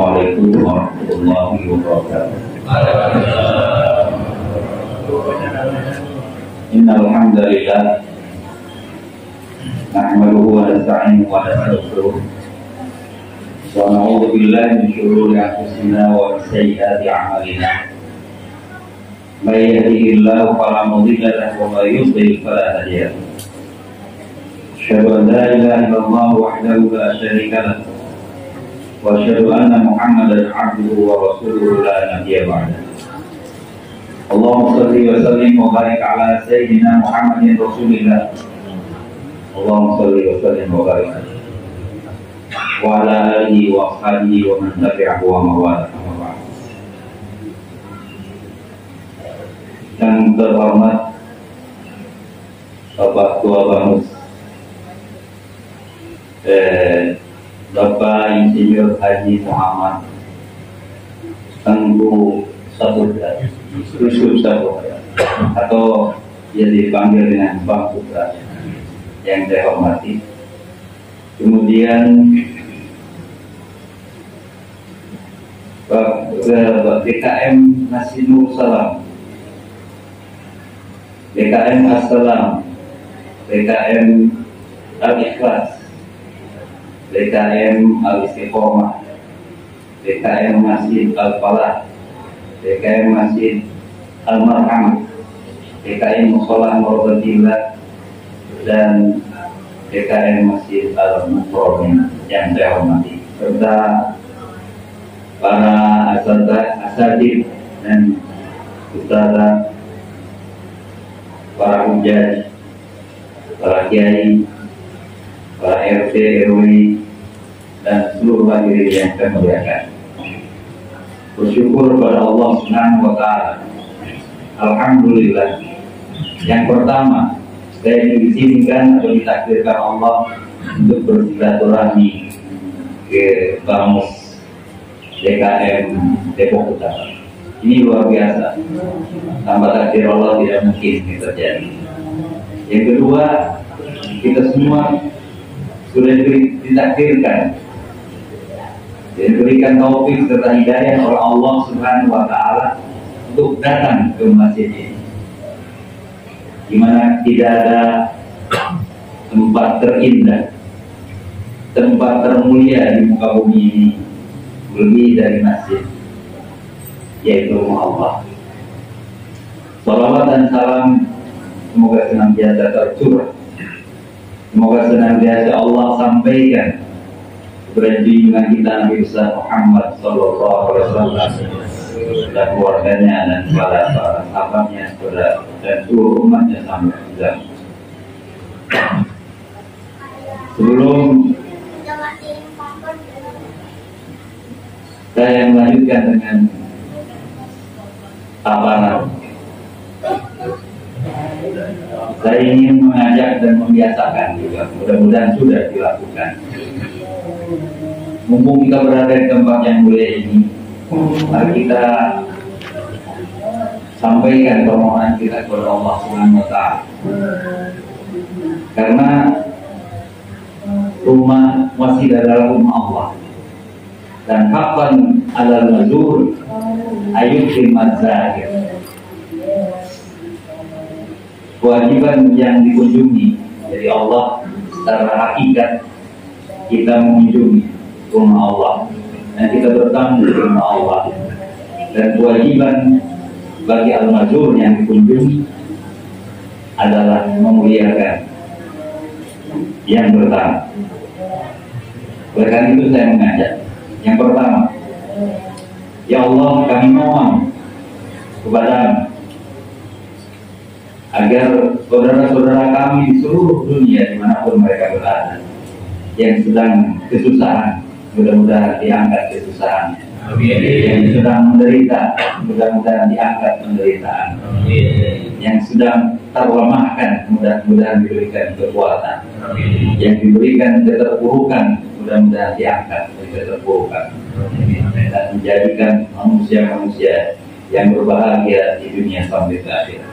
Assalamualaikum warahmatullahi wabarakatuh. Innal hamdalillah nahmaduhu wa nasta'inuhu wa nastaghfiruh wa na'udzu billahi min shururi anfusina wa min sayyiati a'malina. May yahdihillahu fala mudilla lahu wa may yudlil fala hadiya lahu. Asyhadu an la ilaha illallah wahdahu la syarika lahu wa asyhadu anna Muhammadan 'abduhu wa rasuluhu la nabiyya ba'dahu. Allahumma shalli wa sallim wa barik ala sayyidina Muhammadin Rasulillah. Allahumma shalli wa sallim wa barik wa ala alihi wa ashabihi wa man tabi'ahu wa mawala. Yang terhormat Bapak Tua Bangus, Bapak Insinyur Haji Muhammad Tengku Saputra, Yusuf Saputra, atau dia dipanggil dengan Bang Putra, yang saya hormati. Kemudian DKM Nasinur Salam, DKM Assalam, DKM Al-Ikhlas, DKM Al-Istiqomah, DKM Masjid Al-Falah, DKM Masjid Al-Marhamah, DKM Musola Murbatillah, dan DKM Masjid Al-Mufromin yang saya hormati, serta para asatidz dan ustadzah, para hujjaj, para kiai, para RT, RW, dan seluruh hadirin yang saya muliakan. Bersyukur kepada Allah Subhanahu wa Ta'ala. Alhamdulillah. Yang pertama, saya diizinkan atau ditakdirkan Allah untuk bersilaturahmi ke Bangus DKM Depok Utara. Ini luar biasa. Tanpa takdir Allah tidak mungkin ini terjadi. Yang kedua, kita semua sudah ditakdirkan, diberikan taufik serta hidayah oleh Allah Subhanahu wa Ta'ala untuk datang ke masjid ini, di mana tidak ada tempat terindah, tempat termulia di muka bumi ini lebih dari masjid, yaitu rumah Allah. Salawat dan salam semoga senantiasa tercurah, semoga senantiasa Allah sampaikan kepada junjungan kita Nabi besar Muhammad Sallallahu Alaihi Wasallam dan keluarganya dan para sahabatnya dan seluruh umatnya sampai zaman. Sebelum saya melanjutkan dengan paparan, saya ingin mengajak dan membiasakan juga, mudah-mudahan sudah dilakukan. Mumpung kita berada di tempat yang mulia ini, mari kita sampaikan permohonan kita kepada Allah Subhanahu wa Ta'ala. Karena rumah masih adalah rumah Allah, dan haqqan 'alal mazur ayyuhil mazahir. Kewajiban yang dikunjungi dari Allah secara hakikat, kita mengunjungi rumah Allah dan kita bertamu di rumah Allah. Dan kewajiban bagi al-mazur yang dikunjungi adalah memuliakan yang pertama. Oleh karena itu saya mengajak, yang pertama, ya Allah, kami mohon kepada agar saudara-saudara kami di seluruh dunia dimanapun mereka berada yang sedang kesusahan, mudah-mudahan diangkat kesusahannya. Yang sedang menderita, mudah-mudahan diangkat penderitaan. Yang sedang terlemahkan, mudah-mudahan diberikan kekuatan. Yang diberikan keterpurukan, mudah-mudahan diangkat dari keterpurukan dan menjadikan manusia-manusia yang berbahagia di dunia sampai ke akhir.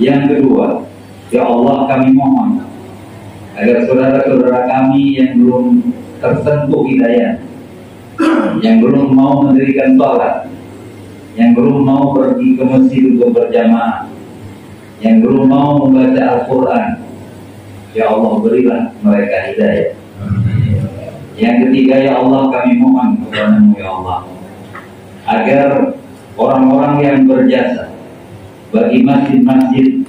Yang kedua, ya Allah, kami mohon agar saudara-saudara kami yang belum tersentuh hidayah yang belum mau mendirikan sholat, yang belum mau pergi ke masjid untuk berjamaah, yang belum mau membaca Al-Quran, ya Allah berilah mereka hidayah. Yang ketiga, ya Allah kami mohon kepada-Mu ya Allah, agar orang-orang yang berjasa bagi masjid-masjid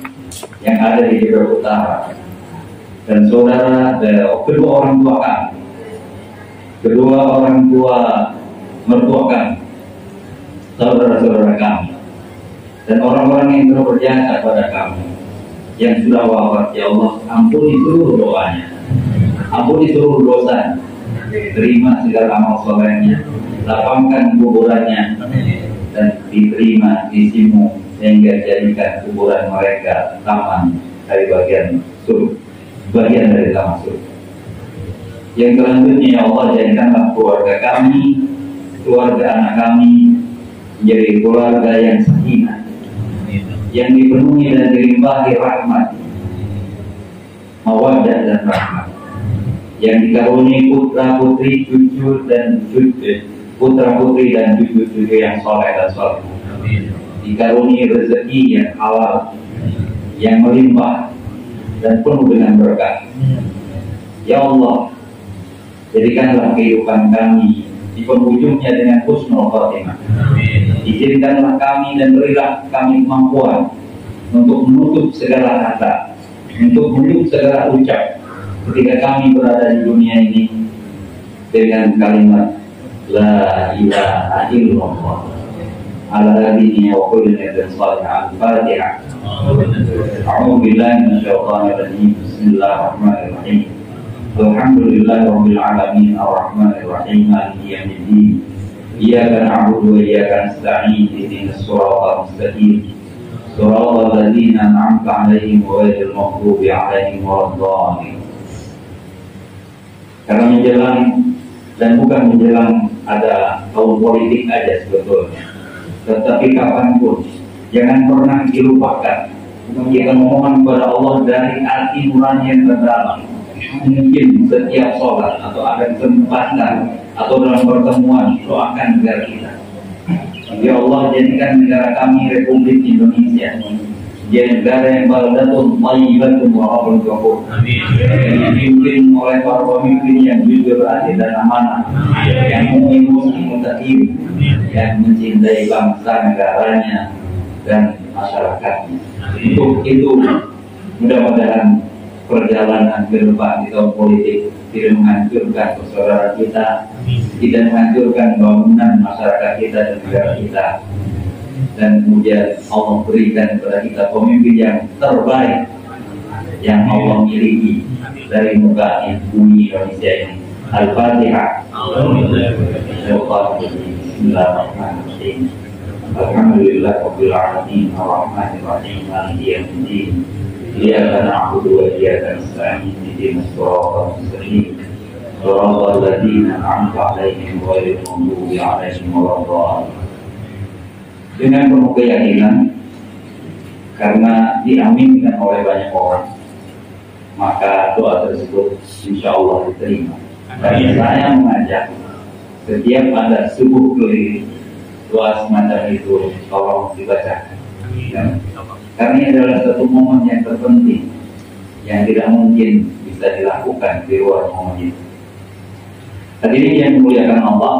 yang ada di Jember Utara dan saudara kedua orang tua kami, kedua orang tua mertua kami, saudara-saudara kami, dan orang-orang yang telah berjasa pada kami yang sudah wafat, ya Allah ampuni seluruh doanya, ampuni seluruh dosa, terima segala amal solehnya, lapangkan kuburannya, dan diterima isimu sehingga jadikan kuburan mereka taman dari bagian surga, bagian dari taman surga. Yang selanjutnya, ya Allah jadikanlah keluarga kami, keluarga anak kami menjadi keluarga yang sakinah, yang dipenuhi dan dilimpahi rahmat, mawaddah dan rahmat, yang dikaruniai putra putri, cucu dan cucu, putra putri dan cucu-cucu yang soleh dan soleh, dikaruniai rezeki yang halal, yang melimpah dan penuh dengan berkah. Ya Allah, jadikanlah kehidupan kami di penghujungnya dengan husnul khotimah. Izinkanlah kami dan berilah kami kemampuan untuk menutup segala kata, untuk menutup segala ucap ketika kami berada di dunia ini dengan kalimat La ilaha illallah ala dini wa kulli nabiyyin salih. Al-Fatihah. A'udzu billahi minasyaitonir rajim. Bismillahirrahmanirrahim. Alhamdulillahirabbil alamin arrahmanir rahim maliki yaumiddin. Iyyaka na'budu wa iyyaka nasta'in ihdinas siratal mustaqim. Siratal ladzina an'amta 'alaihim ghairil maghdubi 'alaihim waladdallin. Karena menjelang dan bukan menjelang ada tahun politik aja sebetulnya, tetapi kapanpun jangan pernah dilupakan kita memohon kepada Allah dari hati nurani yang terdalam. Mungkin setiap sholat atau ada kesempatan atau dalam pertemuan doakan negara kita. Ya Allah, jadikan negara kami Republik Indonesia jadi negara yang baldatun thayyibatun wa rabbun ghafur, yang dipimpin oleh para pemimpin yang jujur, adil dan amanah, yang muslim mutakin, yang mencintai bangsa negaranya dan masyarakatnya. Untuk itu mudah-mudahan perjalanan ke depan di tahun politik tidak menghancurkan persaudaraan kita, tidak menghancurkan bangunan masyarakat kita dan negara kita, dan kemudian Allah berikan kepada kita pemimpin yang terbaik yang Allah miliki dari muka bumi Indonesia ini. Al-Fatihah. Bismillahirrahmanirrahim. Alhamdulillahirabbil alamin arrahmanir rahim maliki yaumiddin. Iyyaka na'budu wa iyyaka nasta'in ihdinas siratal mustaqim. Siratal ladzina an'amta 'alaihim ghairil maghdubi 'alaihim waladdallin. Dengan penuh keyakinan, karena diaminkan oleh banyak orang, maka doa tersebut insya Allah diterima. Dan saya mengajak setiap ada subuh keliling, doa semacam itu tolong dibacakan. Karena ini adalah satu momen yang terpenting yang tidak mungkin bisa dilakukan di luar momen itu. Hadirin yang dimuliakan Allah,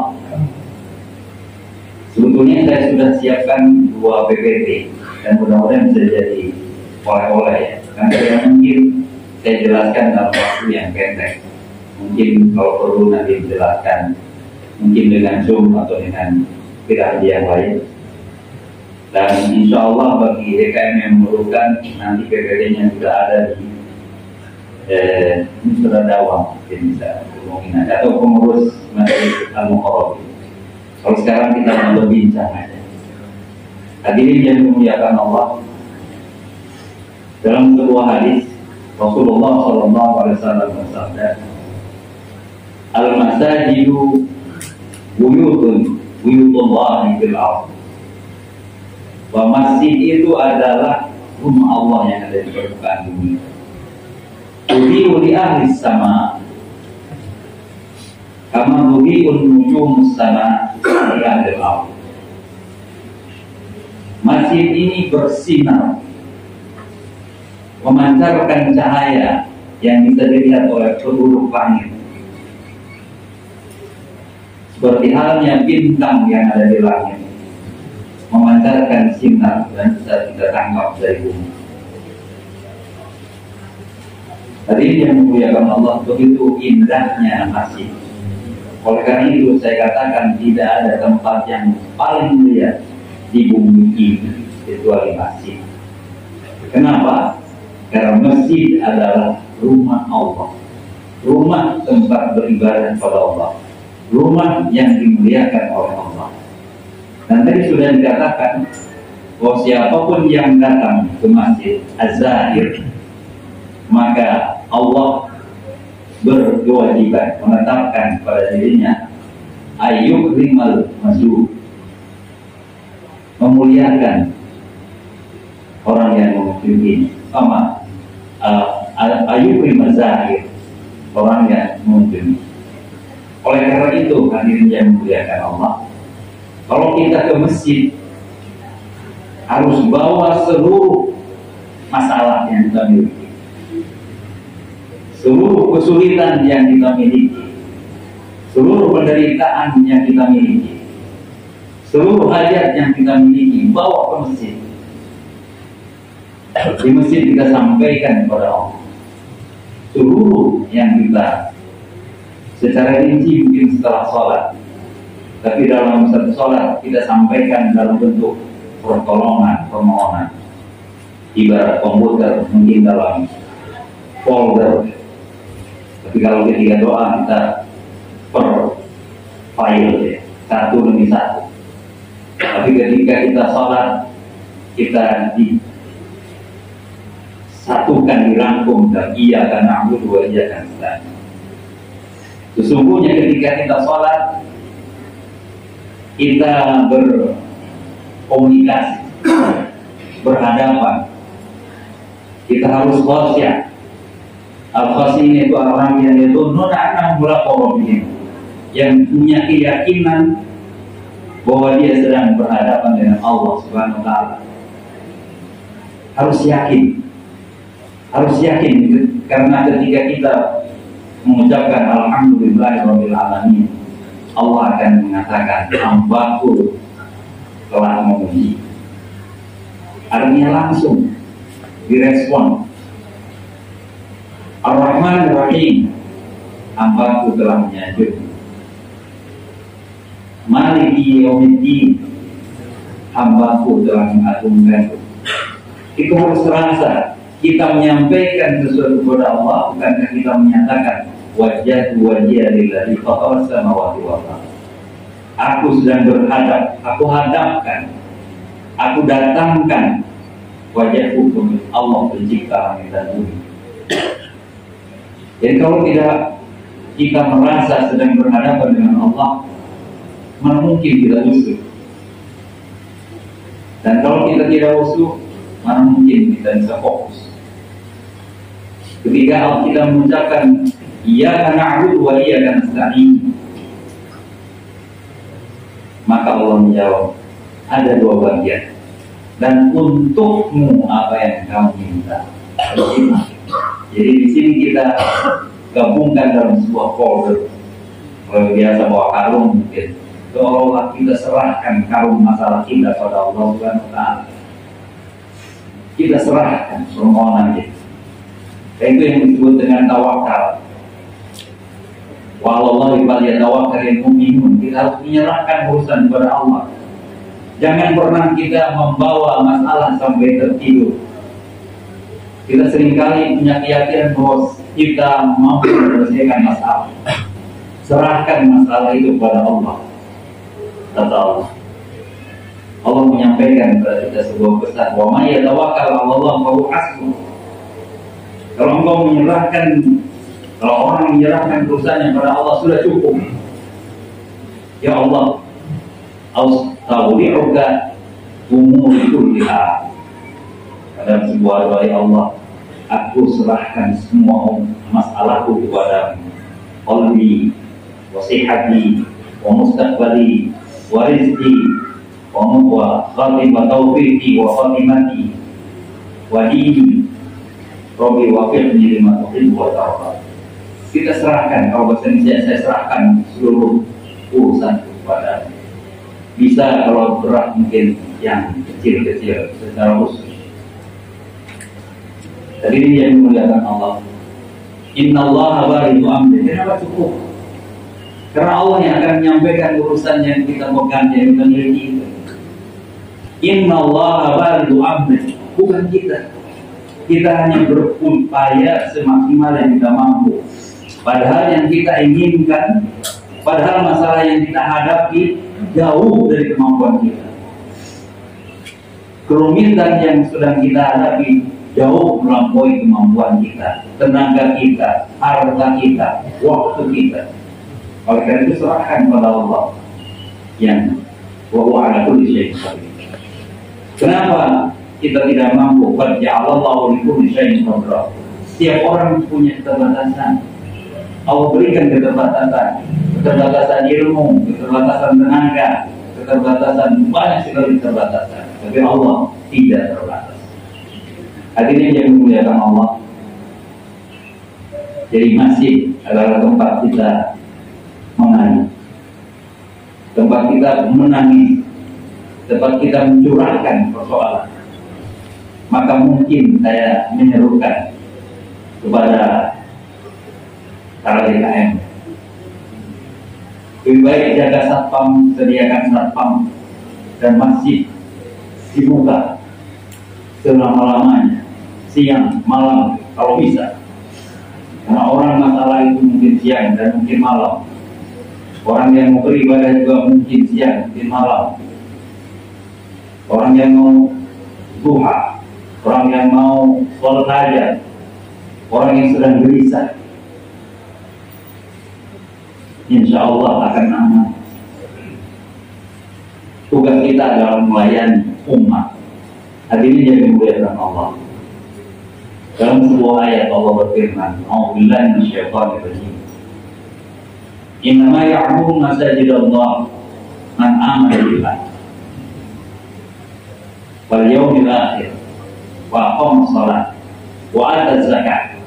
sebetulnya saya sudah siapkan 2 PPT dan mudah-mudahan bisa jadi oleh-oleh ya. Karena yang mungkin saya jelaskan dalam waktu yang pendek. Mungkin kalau perlu nanti dijelaskan mungkin dengan Zoom atau dengan piramidi yang lain. Dan insya Allah bagi DKM yang memerlukan, nanti PPT-nya sudah ada di Musra Dakwah, mungkin bisa kemungkinan, atau pengurus Majelis Al-Muqarrab. Kalau sekarang kita mau berbincang aja. Hadirin yang dimuliakan Allah, dalam sebuah hadis Rasulullah SAW bersabda, Al-masajidu buyutullahi fil ardh. Bahwa masjid itu adalah rumah Allah yang ada di permukaan bumi. Tudhi'u li ahli sama, Kama dhuhi'un nujumus sama ila al. Masjid ini bersinar, memancarkan cahaya yang bisa dilihat oleh seluruh langit, seperti halnya bintang yang ada di langit, memancarkan sinar dan bisa kita tangkap dari bumi. Tadi yang memuliakan Allah, begitu indahnya masjid. Oleh karena itu saya katakan tidak ada tempat yang paling mulia di bumi ini kecuali masjid. Kenapa? Karena masjid adalah rumah Allah, rumah tempat beribadah kepada Allah, rumah yang dimuliakan oleh Allah. Dan tadi sudah dikatakan bahwa siapapun yang datang ke masjid Az-Zahir, maka Allah berkewajiban menetapkan pada dirinya ayyukrimal mazlum, memuliakan orang yang mengunjungi, sama ayyukrimal zahir, orang yang mengunjungi. Oleh karena itu hadirin yang memuliakan Allah, kalau kita ke masjid harus bawa seluruh masalah yang kita miliki, seluruh kesulitan yang kita miliki, seluruh penderitaan yang kita miliki, seluruh hajat yang kita miliki, bawa ke masjid. Di masjid kita sampaikan kepada Allah seluruh yang kita, secara rinci mungkin setelah sholat, tapi dalam satu sholat kita sampaikan dalam bentuk pertolongan, permohonan, ibarat komputer mungkin dalam folder. Tapi kalau ketika doa kita per file ya, satu demi satu. Tapi ketika kita sholat, kita disatukan, dirangkum dan iya karena aku dua iya kan. Sesungguhnya ketika kita sholat, kita berkomunikasi, berhadapan. Kita harus khosyah. Al-Khasyin itu orang yang itu nuna'nam mulaqawabihim, yang punya keyakinan bahwa dia sedang berhadapan dengan Allah Subhanahu wa ta'ala. Harus yakin karena ketika kita mengucapkan alhamdulillahirabbil alamin, Allah akan mengatakan hambaku telah memuji. Artinya langsung direspon. Ar-Rahman Ar-Rahim, hambaku telah menyanjung. Maliki Yaumiddin, hambaku telah mengagungkanku. Itu harus terasa. Kita menyampaikan sesuatu kepada Allah, bukankah kita menyatakan wajhatu wajhiya lillazi fatara samawati wal ardh. Aku sedang berhadap, aku hadapkan, aku datangkan wajahku ke Allah pencipta langit dan bumi. Jadi kalau tidak kita merasa sedang berhadapan dengan Allah, mana mungkin kita usuh. Dan kalau kita tidak usuh, mana mungkin kita bisa fokus. Ketika kita mengucapkan iyyaka na'budu wa iyyaka nasta'in, maka Allah menjawab, ada dua bagian, dan untukmu apa yang kamu minta. Jadi di sini kita gabungkan dalam sebuah folder. Kalau biasa bawa karung mungkin, seolah kita serahkan karung masalah kita pada Allah Subhanahu wa ta'ala. Kita serahkan permohonan kita. Itu yang disebut dengan tawakal. Wallahi falyatawakkalul mu'minun. Kita harus menyerahkan urusan kepada Allah. Jangan pernah kita membawa masalah sampai tertidur. Kita seringkali punya keyakinan bahwa kita mampu menyelesaikan masalah. Serahkan masalah itu kepada Allah. Kata Allah. Allah menyampaikan kepada kita sebuah pesan, wa may yatawakkal 'ala Allah fa huwa hasbuh. Kalau engkau menyerahkan, kalau orang menyerahkan urusannya kepada Allah, sudah cukup. Ya Allah, astaudi'uka umuri kulliha. Dalam sebuah doa, ya Allah, aku serahkan semua masalahku kepadamu. Qalbi wa sihhati wa mustaqbali wa rizqi wa taufiqi wa khatimati wa dini Rabbi wafiqni lima tuhibbu wa tarda. Kita serahkan, kalau bahasa Indonesia saya serahkan seluruh urusan kepada. Bisa kalau berat mungkin yang kecil-kecil secara khusus. Tadi ini yang dimuliakan Allah. Innallaha balighu amri. Kenapa cukup? Karena Allah yang akan menyampaikan urusan yang kita pegang, yang kita miliki itu. Innallaha balighu amri. Bukan kita. Kita hanya berupaya semaksimal yang kita mampu. Padahal yang kita inginkan, padahal masalah yang kita hadapi jauh dari kemampuan kita. Kerumitan yang sedang kita hadapi jauh melampaui kemampuan kita, tenaga kita, harta kita, waktu kita. Oleh karena itu serahkan kepada Allah yang wa huwa ala kulli syai'in qadir. Kenapa kita tidak mampu? Qad ja'alallahu li kulli syai'in qadra. Setiap orang punya keterbatasan. Allah berikan keterbatasan ilmu, keterbatasan tenaga, keterbatasan banyak sekali keterbatasan. Tapi Allah tidak terbatas. Hadirin yang dimuliakan Allah. Jadi masjid adalah tempat kita menangis, tempat kita menangis, tempat kita mencurahkan persoalan. Maka mungkin saya menyerukan kepada para DKM, lebih baik jaga satpam, sediakan satpam dan masjid dibuka selama-lamanya, siang, malam kalau bisa. Karena orang masalah itu mungkin siang dan mungkin malam. Orang yang mau beribadah juga mungkin siang, mungkin malam. Orang yang mau duha, orang yang mau sholat hajat, orang yang sedang gelisah, insya Allah akan aman. Tugas kita adalah melayani umat. Hadirin yang dimuliakan Allah. Dalam sebuah ayat Allah berfirman, "A'udzubillahi minasyaitonir rajim. Innama ya'muru masajidallah man amana billah wal yawmil akhir wa aqama shalah wa ata zakat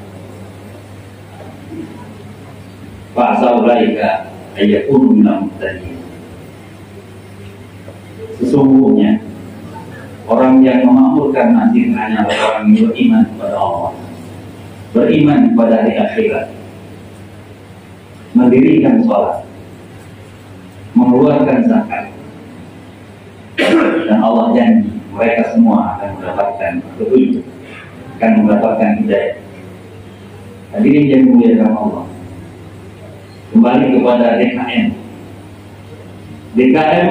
fa saulaika ayakunu minal muhtadin." Sesungguhnya orang yang memakmurkan masjid hanyalah orang yang beriman kepada Allah, beriman kepada hari akhirat, mendirikan sholat, mengeluarkan zakat, dan Allah janji mereka semua akan mendapatkan petunjuk, akan mendapatkan hidayah. Hadirin yang dimuliakan Allah, kembali kepada DKM. DKM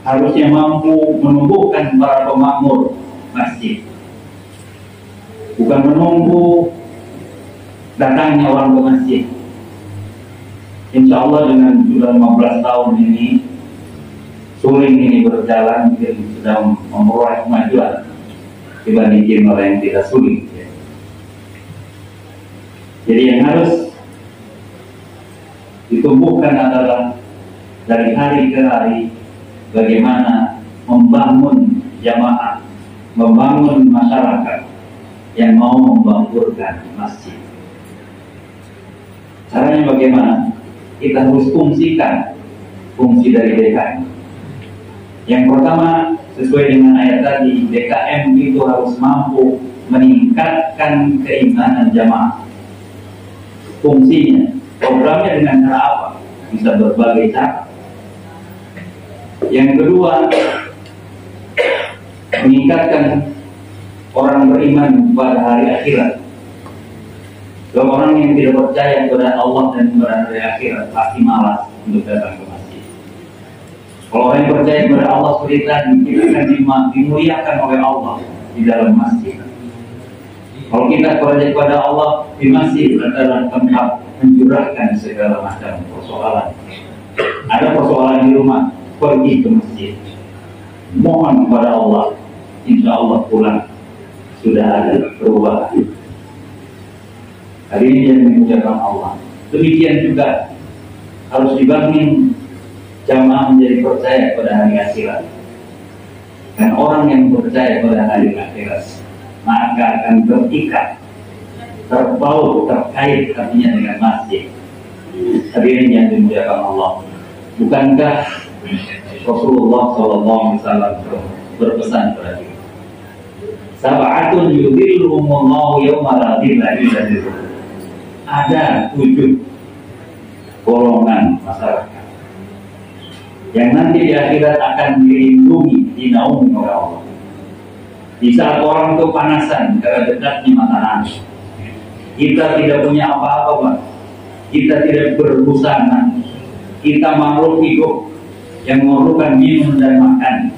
harusnya mampu menumbuhkan para pemakmur masjid, bukan menunggu datangnya orang ke masjid. Insya Allah dengan sudah 15 tahun ini, suling ini berjalan, mungkin sudah memperoleh kemajuan dibandingin orang yang tidak suling. Jadi yang harus ditumbuhkan adalah dari hari ke hari bagaimana membangun jamaah, membangun masyarakat yang mau membangkurkan masjid. Caranya bagaimana? Kita harus fungsikan fungsi dari DKM. Yang pertama, sesuai dengan ayat tadi, DKM itu harus mampu meningkatkan keimanan jamaah. Fungsinya, programnya dengan cara apa? Bisa berbagai cara. Yang kedua, meningkatkan orang beriman pada hari akhirat. Kalau orang yang tidak percaya kepada Allah dan kepada hari akhirat pasti malas untuk datang ke masjid. Kalau orang yang percaya kepada Allah seperti tadi, kita akan dimuliakan oleh Allah di dalam masjid. Kalau kita percaya kepada Allah di masjid adalah tempat mencurahkan segala macam persoalan. Ada persoalan di rumah, pergi ke masjid, mohon kepada Allah, insya Allah pulang sudah ada perubahan. Hari ini yang dimuliakan Allah. Demikian juga harus dibangun jamaah menjadi percaya pada hari akhirat. Dan orang yang percaya pada hari akhirat maka akan terikat, terpaut, terkait artinya dengan masjid. Hadirin yang dimuliakan Allah, bukankah Rasulullah SAW berpesan kepada kita, sab'atun yudhilluhumullahu yawma la dhilla illa dhilluh. Ada 7 golongan masyarakat yang nanti di akhirat akan dilindungi, dinaungi oleh Allah. Di saat orang itu panasan karena dekatnya matahari, kita tidak punya apa-apa, Pak. Kita tidak berbusana, kita makhluk hidup yang memerlukan minum dan makan.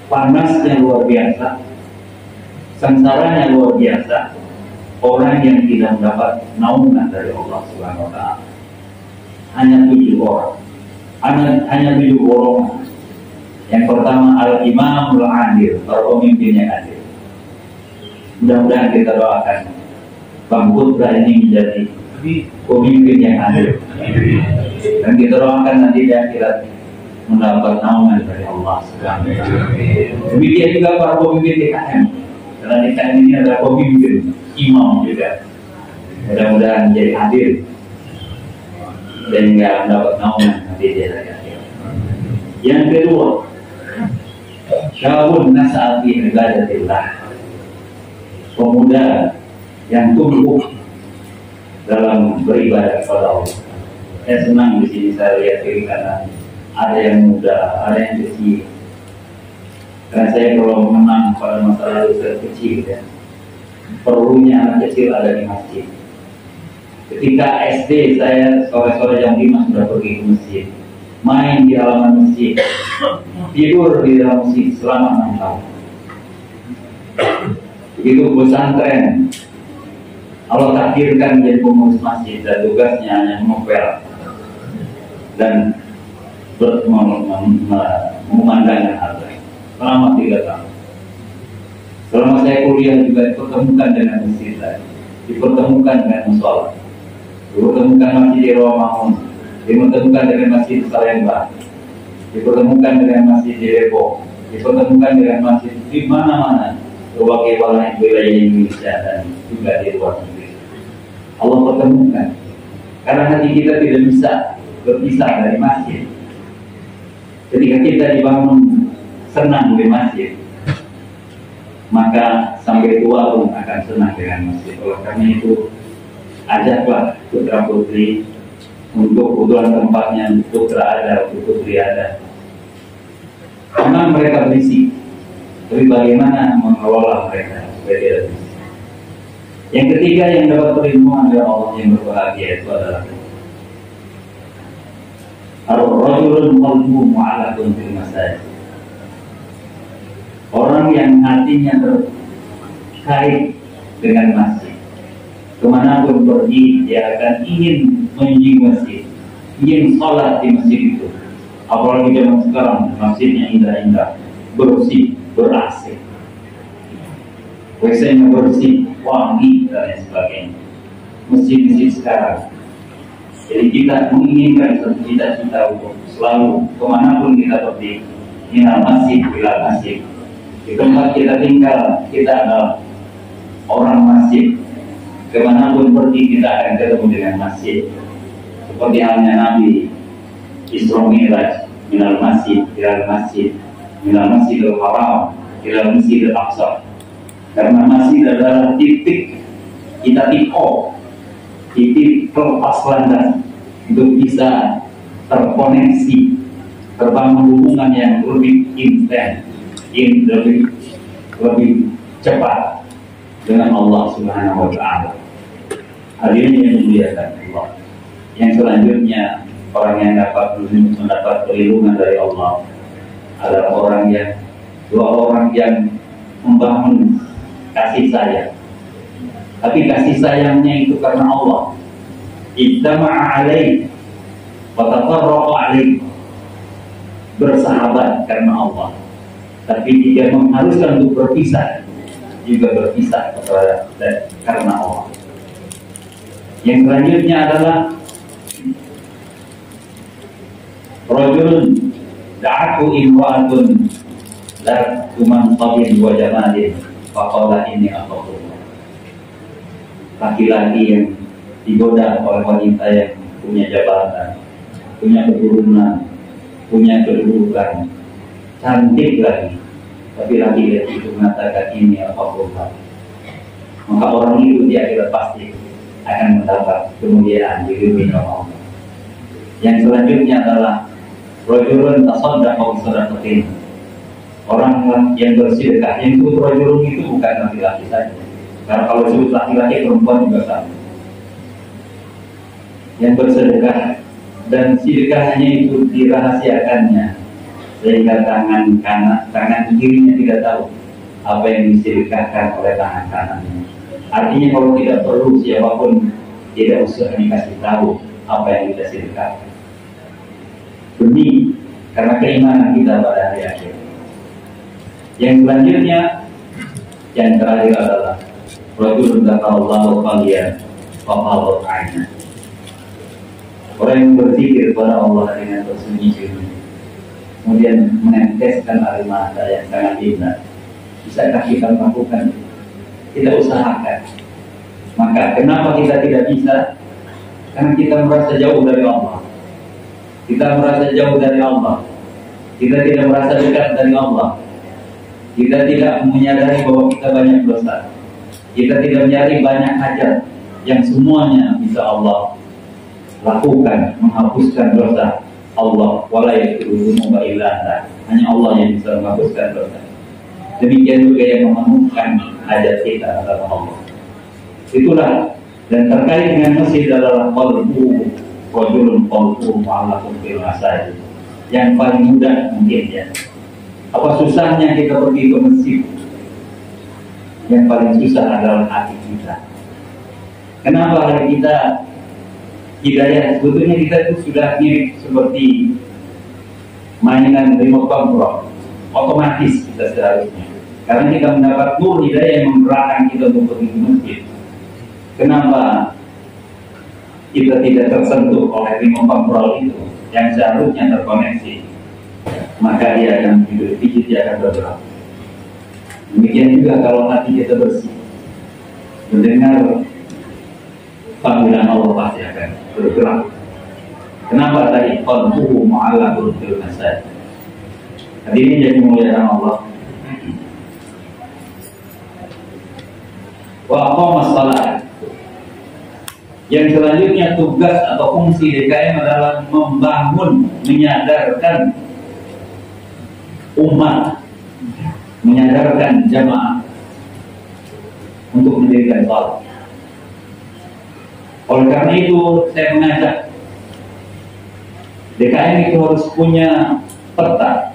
Panasnya luar biasa, sengsaranya luar biasa. Orang yang tidak mendapat naungan dari Allah Subhanahu wa Ta'ala hanya 7 orang, hanya 7 golongan. Yang pertama al-imamul adil, para pemimpin yang adil. Mudah-mudahan kita doakan Bang Putra ini menjadi pemimpin yang adil, dan kita doakan nanti di akhirat mendapat naungan dari Allah Subhanahu wa Ta'ala. Demikian juga para pemimpin DKM, karena DKM ini adalah pemimpin, imam juga. Mudah-mudahan menjadi adil dan tidak mendapat naungan nanti di akhirat. Yang kedua, syabun nas'al fi ibadatillah, pemuda yang tumbuh dalam beribadah kepada Allah. Saya senang di sini saya lihat diri karena ada yang muda, ada yang kecil. Karena saya kalau mengenang pada masa lalu saya kecil, ya, perlunya anak kecil ada di masjid. Ketika SD saya sore-sore jam 5 sudah pergi ke masjid, main di halaman masjid, tidur di dalam masjid selama 6 tahun. Begitu pesantren, Allah takdirkan menjadi pengurus masjid dan tugasnya hanya mengopel dan memandangkan harta selama 3 tahun. Selama saya kuliah juga dipertemukan dengan masjid lain, dipertemukan dengan musola, dipertemukan masjid di Rawamangun, dipertemukan dengan masjid di Salemba, dipertemukan dengan masjid di Depok, dipertemukan dengan masjid di mana-mana berbagai wilayah Indonesia dan juga di luar negeri. Allah pertemukan karena hati kita tidak bisa berpisah dari masjid. Ketika kita dibangun senang di masjid, maka sampai tua pun akan senang dengan masjid. Oleh karena itu, ajaklah putra putri untuk kebutuhan tempatnya, putra ada, putri ada. Memang mereka berisik, tapi bagaimana mengelola mereka supaya tidak berisik. Yang ketiga yang dapat perlindungan dari Allah yang berbahagia itu adalah ar-rajulul qalbuhu mu'allaqun fil masajid. Orang yang hatinya terkait dengan masjid, kemanapun pergi dia akan ingin menuju masjid, ingin sholat di masjid itu. Apalagi zaman sekarang masjidnya indah-indah, bersih, ber-AC, WC-nya bersih, wangi dan lain sebagainya. Masjid-masjid sekarang. Jadi kita menginginkan satu cita-cita untuk selalu kemanapun kita pergi, minal masjid, bilal masjid. Di tempat kita tinggal, kita adalah orang masjid. Kemanapun pergi kita akan ketemu dengan masjid. Seperti halnya Nabi Isra Mi'raj, minal masjid, bilal masjid, minal masjidil haram, bilal masjidil aqsa. Karena masjid adalah titik kita titik pelepas landas untuk bisa terkoneksi, terbangun hubungan yang lebih intens, lebih cepat dengan Allah Subhanahu wa Ta'ala. Hadirin yang dimuliakan Allah. Yang selanjutnya, orang yang dapat mendapat perlindungan dari Allah adalah dua orang yang membangun kasih sayang. Tapi kasih sayangnya itu karena Allah. Ijtama'a alaih wa tafarraqa alaih. Bersahabat karena Allah. Tapi jika mengharuskan untuk berpisah, juga berpisah karena Allah. Yang selanjutnya adalah rajulun da'atu imra'atun la tuman tabin wa jamalin faqala inni akhafullah. Laki-laki yang digoda oleh wanita yang punya jabatan, punya keturunan, punya kedudukan, cantik lagi, tapi laki-laki itu mengatakan ini akhafullah, maka orang itu di akhirat pasti akan mendapat kemuliaan di dunia Allah. Yang selanjutnya adalah rajulun tasaddaqa bi sadaqatin, orang yang bersedekah. Yang disebut rajulun itu bukan laki-laki saja, karena kalau disebut laki-laki perempuan juga sama. Yang bersedekah dan sedekahnya itu dirahasiakannya sehingga tangan kirinya tidak tahu apa yang disedekahkan oleh tangan kanannya. Artinya kalau tidak perlu siapapun tidak usah dikasih tahu apa yang kita sedekahkan, demi karena keimanan kita pada hari akhir. Yang selanjutnya, yang terakhir adalah rajulun dzakarallahu khaliyan wa qadhat 'aina, orang yang berzikir kepada Allah dengan bersunyi-sunyi, kemudian meneteskan air mata yang sangat indah. Bisakah kita melakukan? Kita usahakan. Maka kenapa kita tidak bisa? Karena kita merasa jauh dari Allah. Kita merasa jauh dari Allah. Kita tidak merasa dekat dari Allah. Kita tidak menyadari bahwa kita banyak dosa. Kita tidak menyadari banyak hajat yang semuanya bisa Allah lakukan, menghapuskan dosa. Allah wala yaghfiru dzunuba illa anta. Hanya Allah yang bisa menghapuskan dosa. Demikian juga yang memenuhkan hajat kita adalah Allah. Itulah, dan terkait dengan masjid adalah qalbu rajulun qalbu mu'allaqun bil masajid. Yang paling mudah mungkin ya. Apa susahnya kita pergi ke masjid? Yang paling susah adalah hati kita. Kenapa hati kita hidayah? Sebetulnya kita itu sudah mirip seperti mainan remote control, otomatis kita seharusnya. Karena kita mendapat nur hidayah yang menggerakkan kita untuk pergi ke masjid. Kenapa kita tidak tersentuh oleh remote control itu yang seharusnya terkoneksi? Maka dia akan hidup sedikit, dia akan bergerak. Demikian juga kalau hati kita bersih, mendengar panggilan Allah pasti akan bergerak. Kenapa tadi qalbuhu mu'allaqun bil masajid? Hadirin yang dimuliakan Allah. Wa aqamas shalah. Yang selanjutnya tugas atau fungsi DKM adalah membangun, menyadarkan umat, menyadarkan jamaah untuk mendirikan salat. Oleh karena itu saya mengajak DKM itu harus punya peta,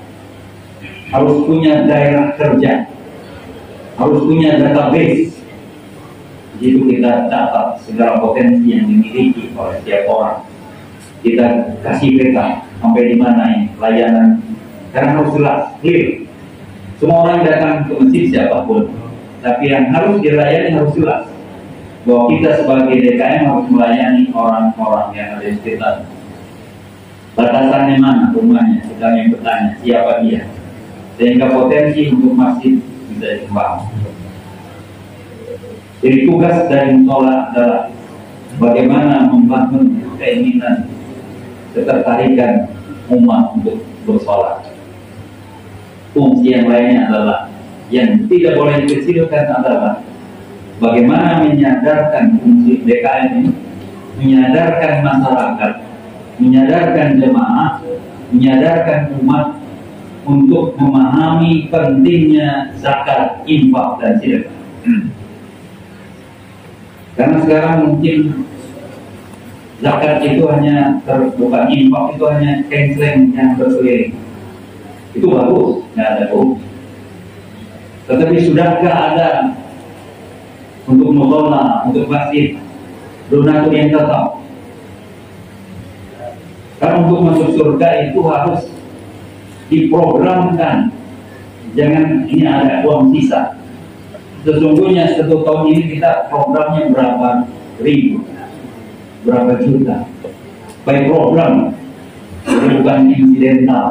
harus punya daerah kerja, harus punya database. Jadi kita catat segala potensi yang dimiliki oleh setiap orang. Kita kasih peta sampai di mana ini layanan, karena harus jelas, clear. Semua orang datang ke masjid siapapun, tapi yang harus dilayani harus jelas bahwa kita sebagai DKM harus melayani orang-orang yang ada di sekitar. Batasannya mana rumahnya, sedang yang bertanya siapa dia, sehingga potensi untuk masjid bisa dikembangkan. Jadi tugas dari musola adalah bagaimana membangun keinginan, ketertarikan umat untuk bersolat. Fungsi yang lainnya adalah, yang tidak boleh dikecilkan adalah bagaimana menyadarkan fungsi DKM ini, menyadarkan masyarakat, menyadarkan jemaah, menyadarkan umat untuk memahami pentingnya zakat, infak, dan sedekah. Karena sekarang mungkin zakat itu hanya bukan, infak itu hanya kensleng yang berkeliling. Itu bagus, nggak ada hukum. Tetapi sudahkah ada untuk musola, untuk masjid, donatur yang tetap? Karena untuk masuk surga itu harus diprogramkan. Jangan ini ada uang sisa. Sesungguhnya 1 tahun ini kita programnya berapa ribu, berapa juta. Baik program Jadi bukan insidental.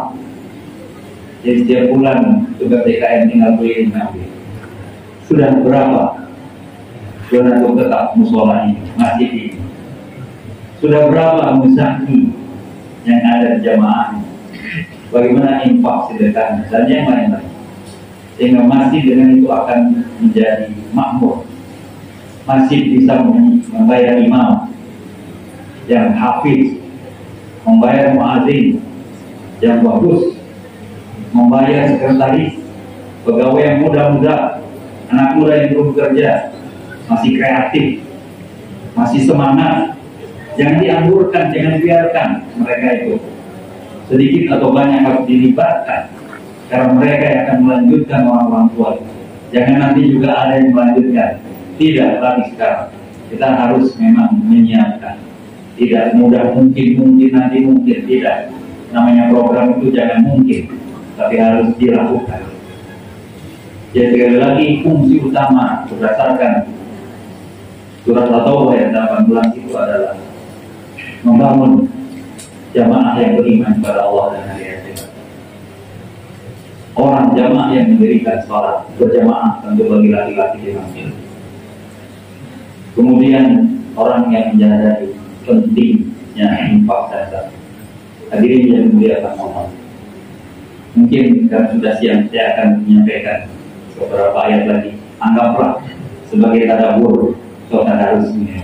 Jadi setiap bulan tugas TKM tinggal beli nabi. Sudah berapa donatur tetap musola ini, masjid ini? Sudah berapa musaki yang ada di jamaah? Bagaimana infak sedekahnya dan yang lain-lain, sehingga masjid dengan itu akan menjadi makmur. Masjid bisa membayar imam yang hafiz, membayar muadzin yang bagus, membayar sekretaris, pegawai yang muda-muda, anak muda yang belum bekerja, masih kreatif, masih semangat. Jangan dianggurkan, jangan biarkan mereka itu sedikit atau banyak harus dilibatkan, karena mereka yang akan melanjutkan orang-orang tua. Jangan nanti juga ada yang melanjutkan. Tidak lagi sekarang. Kita harus memang menyiapkan. Tidak mudah mungkin nanti mungkin tidak. Namanya program itu jangan mungkin, tapi harus dilakukan. Jadi sekali lagi fungsi utama berdasarkan surat At-Taubah ayat 18 itu adalah membangun jamaah yang beriman kepada Allah dan hari akhirat. Orang jamaah yang mendirikan sholat berjamaah tentu bagi laki-laki diambil. Kemudian orang yang menyadari pentingnya infak zakat. Hadirin yang dimuliakan Allah. Mungkin karena sudah siang saya akan menyampaikan beberapa ayat lagi. Anggaplah sebagai tadabbur atau tadarus ini.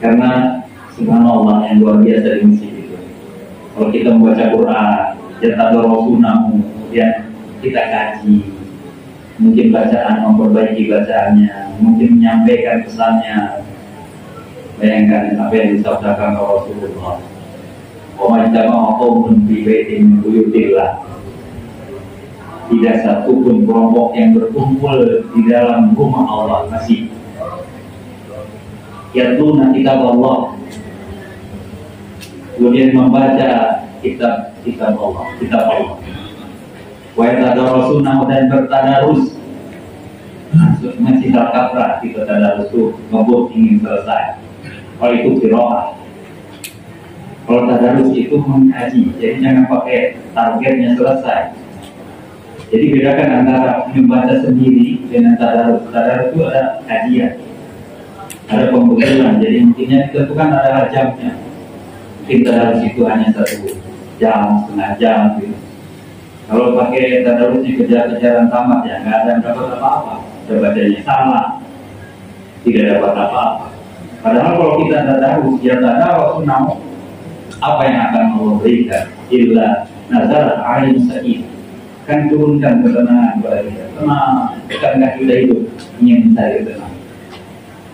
Karena subhanallah yang luar biasa di masjid itu. Kalau kita membaca Quran, yatadorosuna, kemudian kita kaji, mungkin bacaan memperbaiki bacaannya, mungkin menyampaikan pesannya. Bayangkan apa yang disabdakan Rasulullah. Wa majtama'a qaumun fi baitin min buyutillah. Tidak satu pun kelompok yang berkumpul di dalam rumah Allah masih yatluna kitab Allah, kemudian membaca kitab Allah, wa yatadarrasuna, dan bertadarus. Masih terkaprah kita tadarus itu ngebut ingin selesai. Kalau itu qiraah. Kalau tadarus itu mengkaji, jadi jangan pakai targetnya selesai. Jadi bedakan antara membaca sendiri dengan tadarus. Tadarus itu ada kajian, ada pembetulan. Jadi intinya ditentukan ada jamnya. Mungkin tadarus itu hanya 1 jam, setengah jam gitu. Kalau pakai tadarus di kejar-kejaran tamat ya nggak ada dapat apa-apa. Bacanya salah, tidak dapat apa-apa. Padahal kalau kita tadarus, ya tadarus namun apa yang akan Allah berikan? Illa nazarat alim sa'id, kan turunkan ketenangan kepada kita. Tenang, bukankah kita itu ingin mencari tenang.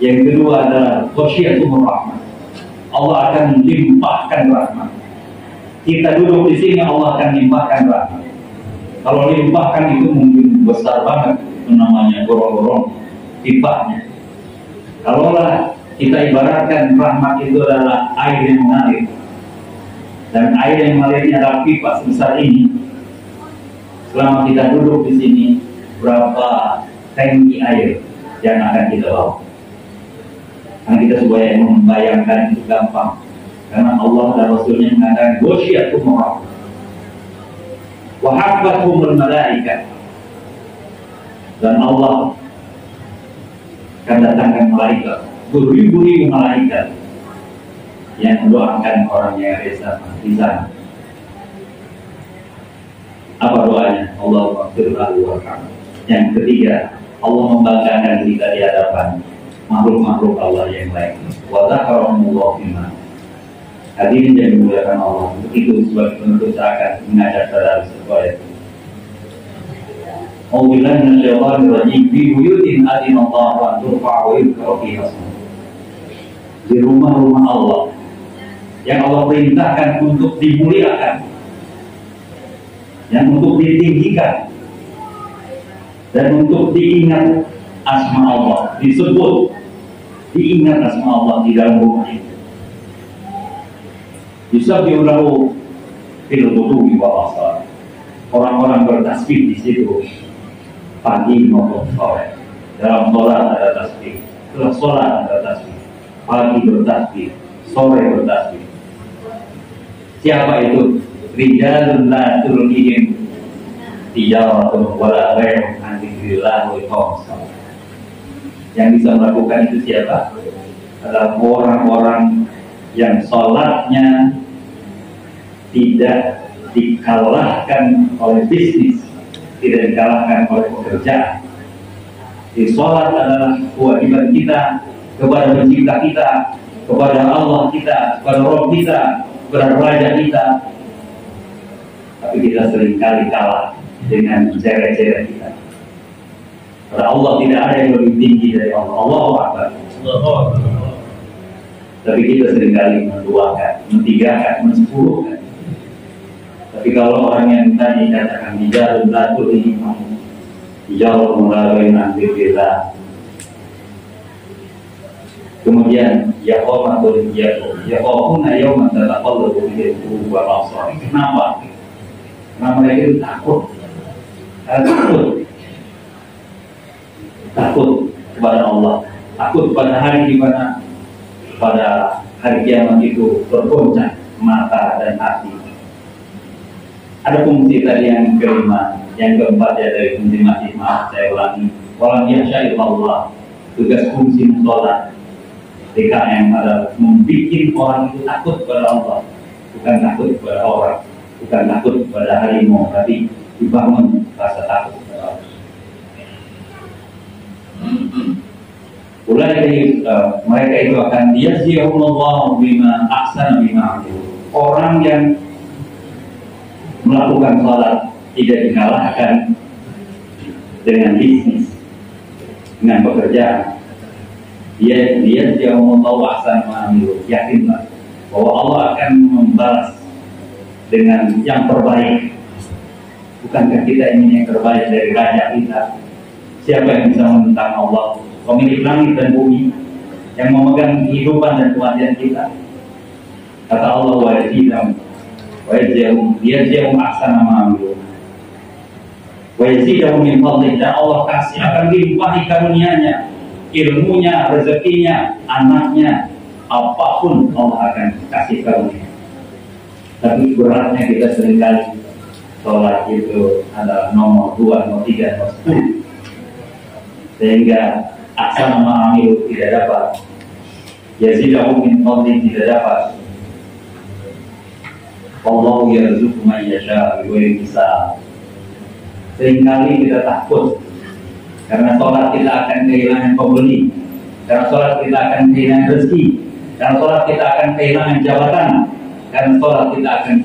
Yang kedua adalah khosyiatul rahmat. Allah akan limpahkan rahmat. Kita duduk di sini, Allah akan limpahkan rahmat. Kalau limpahkan itu mungkin besar banget, namanya gorong-gorong timpahnya. Kalaulah kita ibaratkan rahmat itu adalah air yang mengalir, dan air yang mengalir ini adalah pipa sebesar ini. Selama kita duduk di sini, berapa tangki air yang akan kita bawa? Karena kita supaya membayangkan itu gampang, karena Allah dan Rasulnya mengatakan gosyiatum rahmat wa habbathumul malaikat, dan Allah akan datangkan malaikat, beribu-ribu malaikat yang mendoakan orang yang ada di sana. Apa doanya? Allahumma ighfir lahu warhamhu. Yang ketiga, Allah membanggakan kita di hadapan makhluk-makhluk Allah yang lain. Wa dzakarahumullahu fiman. Hadirin yang dimuliakan Allah, itu sebagai penutup akan mengajak saudara supaya Auzubillahi minasyaitonir rajim, fi buyutin adzinallahu an turfa'a wa yuzkara fiha ismuhu. Di rumah-rumah Allah yang Allah perintahkan untuk dimuliakan, yang untuk ditinggikan, dan untuk diingat asma Allah, disebut, diingat asma Allah di dalam rumah itu. Yusabbihu lahu fil ghudwi wal asar. Orang-orang bertasbih di situ pagi maupun sore. Dalam sholat ada tasbih, setelah sholat ada tasbih, pagi bertasbih, sore bertasbih. Siapa itu? Rijalun la tulhihim tijaratun wala bai'un an dzikrillah wa iqamis shalah. Yang bisa melakukan itu siapa? Adalah orang-orang yang sholatnya tidak dikalahkan oleh bisnis, tidak dikalahkan oleh pekerjaan. Di sholat adalah kewajiban kita kepada pencipta kita, kepada Allah kita, kepada Rabb kita, kepada Raja kita. Tapi kita seringkali kalah dengan ceret-ceret kita. Pada Allah tidak ada yang lebih tinggi dari Allah. Allahu Akbar. Tapi kita seringkali menduakan, mentigakan, mensepuluhkan. Tapi kalau orang yang tadi katakan dijalun latul imam, dijalun melalui nanti bila, kemudian yaqomatul yaqomuna yawman tataqallabu fihi al-qulub wal absar. Kenapa? Karena mereka itu takut kepada Allah, takut pada hari di mana pada hari kiamat itu bergoncang mata dan hati. Ada fungsi tadi yang kelima, yang keempat ya dari fungsi masjid. Maaf saya ulangi. Walam yahsya illallah. Tugas fungsi sholat DKM adalah membuat orang itu takut kepada Allah, bukan takut kepada orang, bukan takut kepada harimau, tapi dibangun rasa takut kepada Allah. Mereka itu akan yajziyahumullahu bima ahsana bima amilu. Orang yang melakukan sholat tidak dikalahkan dengan bisnis, dengan pekerjaan. Dia yajziyahumullahu ahsana bima amilu. Yakinlah bahwa Allah akan membalas dengan yang terbaik. Bukankah kita ingin yang terbaik dari raja kita? Siapa yang bisa menentang Allah? Pemilik langit dan bumi, yang memegang kehidupan dan kematian kita. Kata Allah, wa yajziyahum ahsana ma amilu wa yazidahum min fadlih. Dan Allah kasih akan dilimpahi karunia-Nya, ilmunya, rezekinya, anaknya, apapun Allah akan kasih karunia. Tapi beratnya kita seringkali sholat itu adalah nomor 2, nomor 3, nomor 10, sehingga ahsana ma amilu tidak dapat, yazidahum min fadlih tidak dapat. Allahu yarzuqu man yasha' bighairi hisab. Seringkali kita takut karena sholat kita akan kehilangan pembeli, karena sholat kita akan kehilangan rezeki, karena sholat kita akan kehilangan jabatan, karena sholat kita akan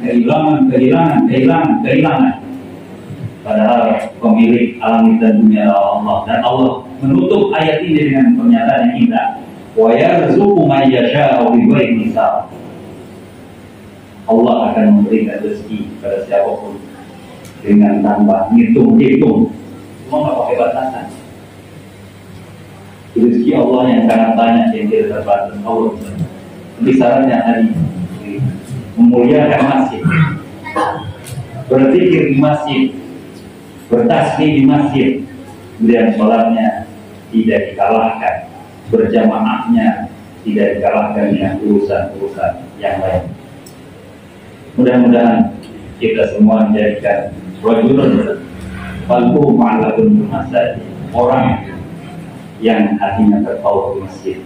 kehilangan. Padahal pemilik alam dan dunia Allah, dan Allah menutup ayat ini dengan pernyataan yang indah. Wa yarzuqu man yasha'u bighairi hisab. Allah akan memberikan rezeki pada siapapun dengan tanpa hitung-hitung. Semua nggak pakai batasan. Rezeki Allah yang sangat banyak yang tidak terbatas. Allah. Jadi syaratnya tadi memuliakan masjid, berzikir di masjid, bertasbih di masjid, kemudian sholatnya tidak dikalahkan, berjamaahnya tidak dikalahkan dengan urusan-urusan yang lain. Mudah-mudahan kita semua menjadikan rajulun qalbuhu ma'allaqun bil masjid, orang yang hatinya terpaut di masjid,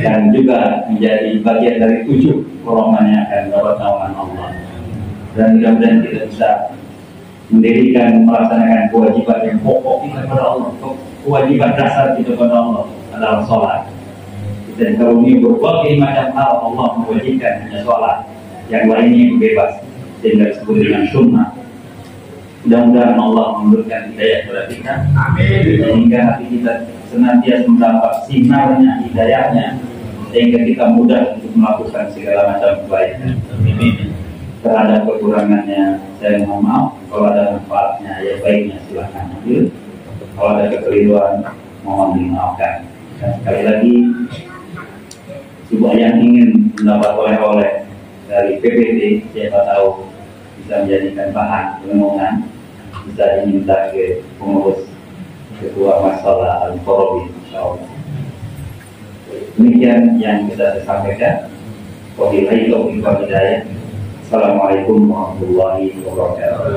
dan juga menjadi bagian dari 7 golongan yang akan dapat naungan Allah. Dan mudah-mudahan kita bisa mendirikan, melaksanakan kewajiban yang pokok kita kepada Allah. Kewajiban dasar kita kepada Allah adalah sholat. Dan kalau ini berbagai macam hal Allah mewajibkan hanya sholat, yang lainnya bebas, sehingga disebut dengan sunnah. Mudah-mudahan Allah memberikan hidayah kepada kita. Amin. Sehingga hati kita senantiasa mendapat sinarnya, hidayahnya, sehingga kita mudah untuk melakukan segala macam kebaikan. Terhadap kekurangannya saya mohon maaf. Kalau ada manfaatnya, ya baiknya silakan ambil. Kalau ada kekeliruan, mohon dimaafkan. Dan sekali lagi, coba yang ingin mendapat oleh-oleh dari PPT, siapa tahu bisa menjadikan bahan renungan, bisa diminta ke pengurus ketua masalah Al-Qarabi, insyaallah. Demikian yang bisa saya sampaikan. Wabillahi taufiq wal hidayah. Assalamualaikum warahmatullahi wabarakatuh.